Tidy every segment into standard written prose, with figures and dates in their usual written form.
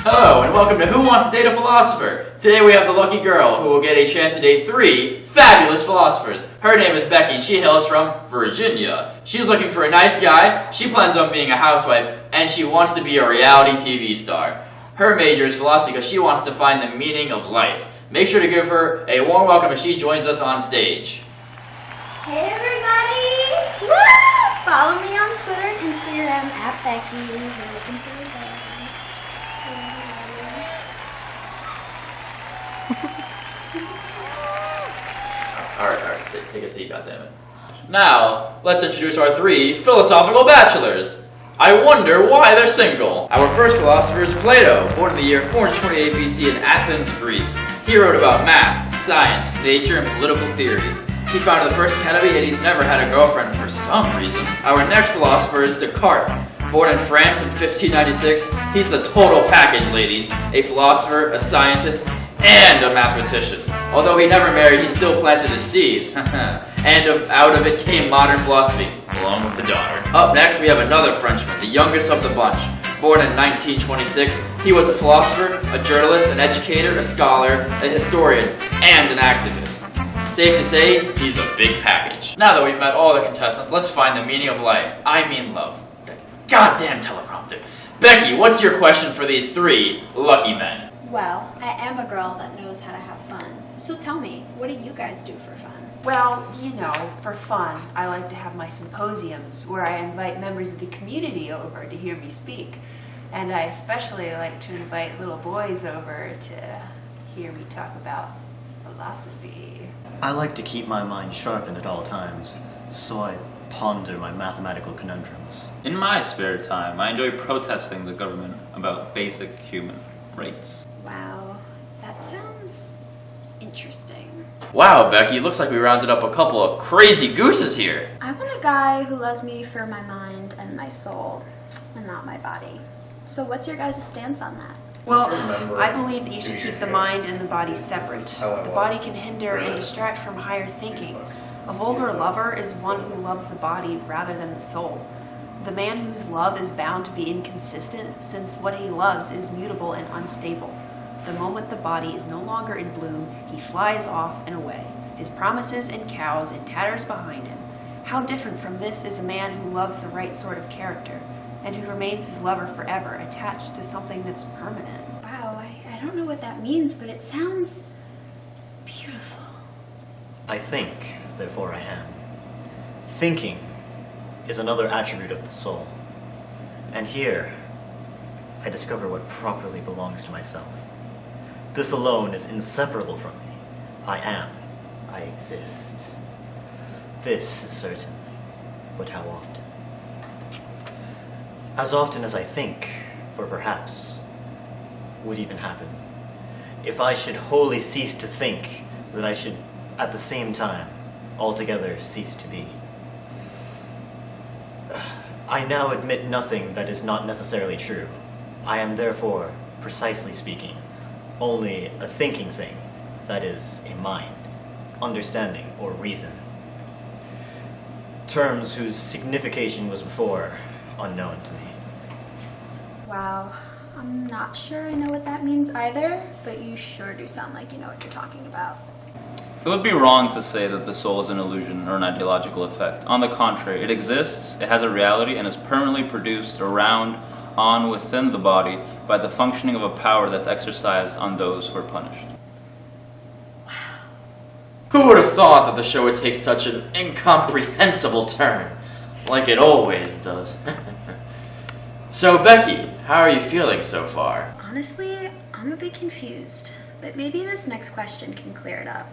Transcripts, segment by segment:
Hello, and welcome to Who Wants to Date a Philosopher? Today we have the lucky girl who will get a chance to date 3 fabulous philosophers. Her name is Becky, and she hails from Virginia. She's looking for a nice guy, she plans on being a housewife, and she wants to be a reality TV star. Her major is philosophy because she wants to find the meaning of life. Make sure to give her a warm welcome as she joins us on stage. Hey everybody! Woo! Follow me on Twitter and Instagram at Becky. We're looking for a guy. Alright, take a seat, goddammit. Now, let's introduce our 3 philosophical bachelors. I wonder why they're single. Our first philosopher is Plato, born in the year 428 BC in Athens, Greece. He wrote about math, science, nature, and political theory. He founded the first academy, and he's never had a girlfriend for some reason. Our next philosopher is Descartes. Born in France in 1596, he's the total package, ladies. A philosopher, a scientist, and a mathematician. Although he never married, he still planned to deceive. And out of it came modern philosophy, along with the daughter. Up next, we have another Frenchman, the youngest of the bunch. Born in 1926, he was a philosopher, a journalist, an educator, a scholar, a historian, and an activist. Safe to say, he's a big package. Now that we've met all the contestants, let's find the meaning of life. I mean love. Goddamn teleprompter. Becky, what's your question for these 3 lucky men? Well, I am a girl that knows how to have fun. So tell me, what do you guys do for fun? Well, you know, for fun, I like to have my symposiums where I invite members of the community over to hear me speak. And I especially like to invite little boys over to hear me talk about philosophy. I like to keep my mind sharpened at all times, so I ponder my mathematical conundrums. In my spare time, I enjoy protesting the government about basic human rights. Wow, that sounds interesting. Wow, Becky, looks like we rounded up a couple of crazy gooses here. I want a guy who loves me for my mind and my soul, and not my body. So what's your guys' stance on that? Well, I believe that you should keep the mind and the body separate. The body can hinder and distract from higher thinking. A vulgar lover is one who loves the body rather than the soul. The man whose love is bound to be inconsistent, since what he loves is mutable and unstable. The moment the body is no longer in bloom, he flies off and away, his promises and cows in tatters behind him. How different from this is a man who loves the right sort of character, and who remains his lover forever, attached to something that's permanent. Wow, I don't know what that means, but it sounds beautiful. I think, therefore I am. Thinking is another attribute of the soul. And here, I discover what properly belongs to myself. This alone is inseparable from me. I am. I exist. This is certain, but how often? As often as I think, for perhaps, would even happen. If I should wholly cease to think, that I should, at the same time, altogether cease to be. I now admit nothing that is not necessarily true. I am therefore, precisely speaking, only a thinking thing, that is, a mind, understanding, or reason. Terms whose signification was before unknown to me. Wow, I'm not sure I know what that means either, but you sure do sound like you know what you're talking about. It would be wrong to say that the soul is an illusion or an ideological effect. On the contrary, it exists, it has a reality, and is permanently produced around, on, within the body by the functioning of a power that's exercised on those who are punished. Who would have thought that the show would take such an incomprehensible turn, like it always does? So, Becky, how are you feeling so far? Honestly, I'm a bit confused, but maybe this next question can clear it up.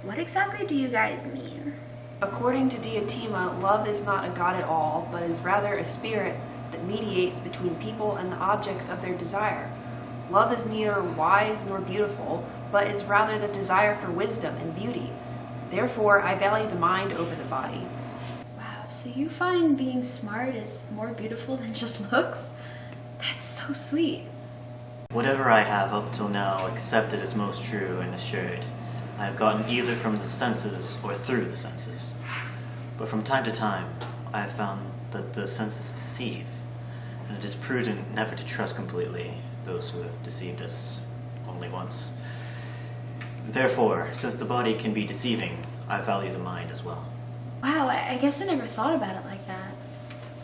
What exactly do you guys mean? According to Diotima, love is not a god at all, but is rather a spirit that mediates between people and the objects of their desire. Love is neither wise nor beautiful, but is rather the desire for wisdom and beauty. Therefore, I value the mind over the body. Wow, so you find being smart is more beautiful than just looks? That's so sweet. Whatever I have up till now accepted as most true and assured, I have gotten either from the senses or through the senses. But from time to time, I have found that the senses deceive, and it is prudent never to trust completely, those who have deceived us only once. Therefore, since the body can be deceiving, I value the mind as well. Wow, I guess I never thought about it like that.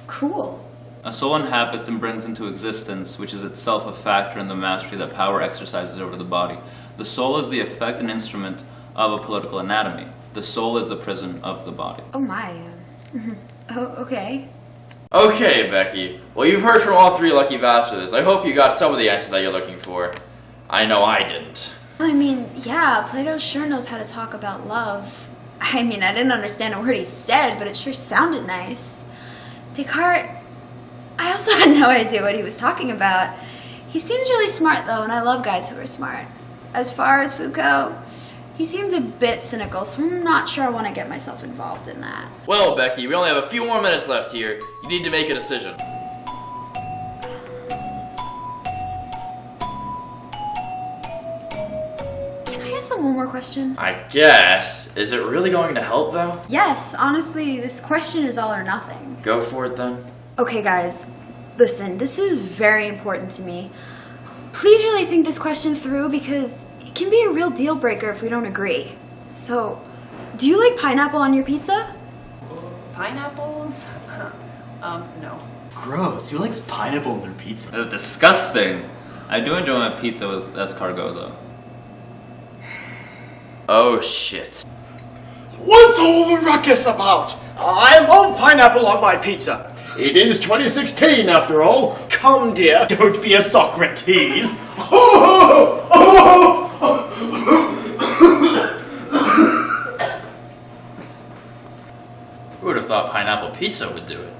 Cool. A soul inhabits and brings into existence, which is itself a factor in the mastery that power exercises over the body. The soul is the effect and instrument of a political anatomy. The soul is the prison of the body. Oh my. Oh, okay. Okay, Becky. Well, you've heard from all 3 lucky bachelors. I hope you got some of the answers that you're looking for. I know I didn't. I mean, yeah, Plato sure knows how to talk about love. I mean, I didn't understand a word he said, but it sure sounded nice. Descartes, I also had no idea what he was talking about. He seems really smart, though, and I love guys who are smart. As far as Foucault, he seemed a bit cynical, so I'm not sure I want to get myself involved in that. Well, Becky, we only have a few more minutes left here. You need to make a decision. Can I ask them one more question? I guess. Is it really going to help, though? Yes, honestly, this question is all or nothing. Go for it, then. Okay, guys, listen, this is very important to me. Please really think this question through because it can be a real deal breaker if we don't agree. So, do you like pineapple on your pizza? Pineapples? No. Gross. Who likes pineapple on their pizza? That is disgusting. I do enjoy my pizza with escargot, though. Oh, shit. What's all the ruckus about? I love pineapple on my pizza. It is 2016 after all. Come dear, don't be a Socrates. Who would have thought pineapple pizza would do it?